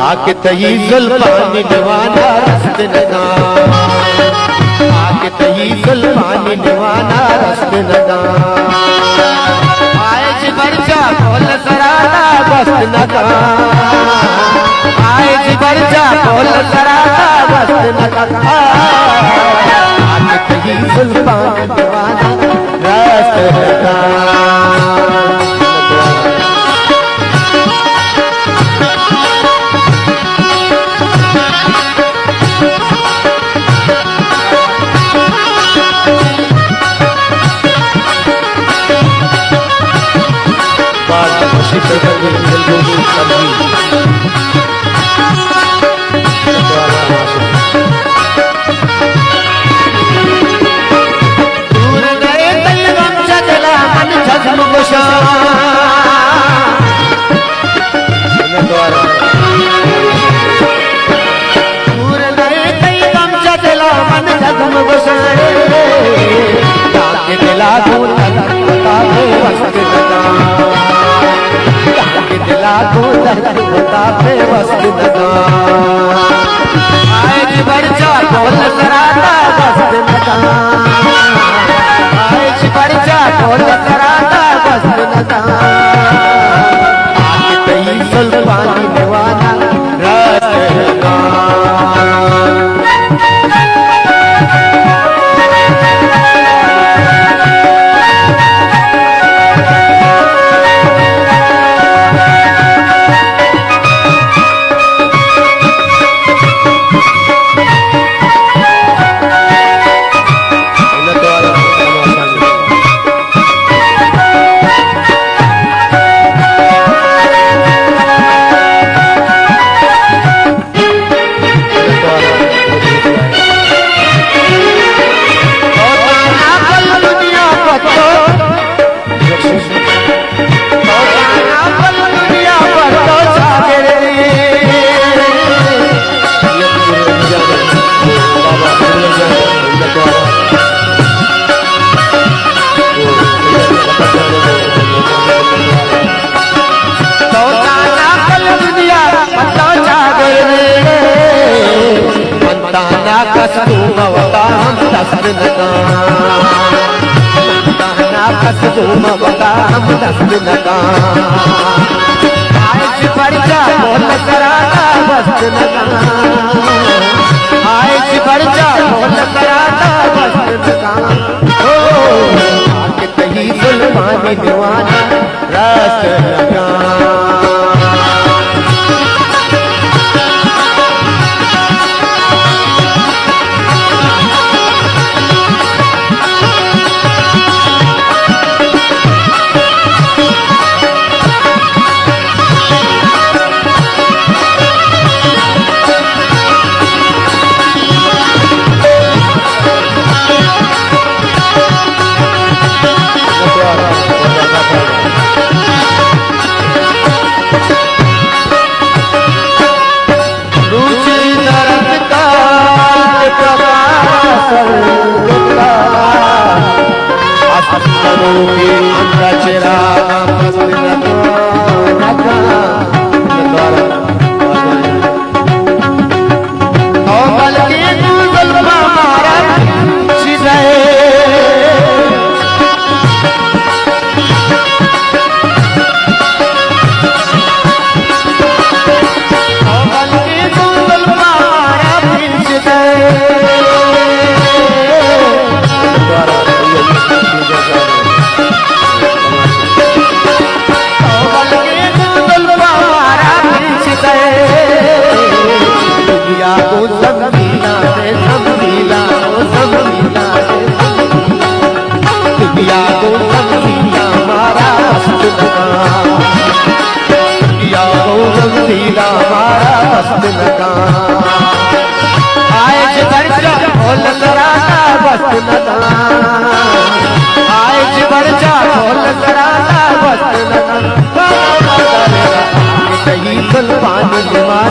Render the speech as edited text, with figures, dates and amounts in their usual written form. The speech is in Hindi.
आके तही जुल्फानी निवाना रस्त नगा, आके तही जुल्फानी निवाना रस्त नगा। आए जी बरजा बोल सराना बस्त नगा, आए जी बरजा बोल सराना बस्त नगा। आके तही जुल्फानी निवाना रस्त नगा। दूर गए तलगम चला मन झगमगुशा, दूर गए तलगम चला मन झगमगुशा। ताके दिला को ताके वक्त लगा, दिला को ताके वस्त लगा। आए जी बरजा बोल सराना वस्त लगा, आए जी बरजा बोल सराना वस्त लगा। आके तही जुल्फानी निवाना रस्त लगा। कसदूम दस्त नगा, कसदूम दस्त नगा। आए बरजा बोल सराना बस्त नगा, आए बरजा बोल सराना बस्त नगा। आके तही जुल्फानी निवाना रस्त लगा। आए जी बरजा बोल सराना बस्त नगा, आए जी बरजा बोल सराना बस्त नगा। तही जुल्फानी निवाना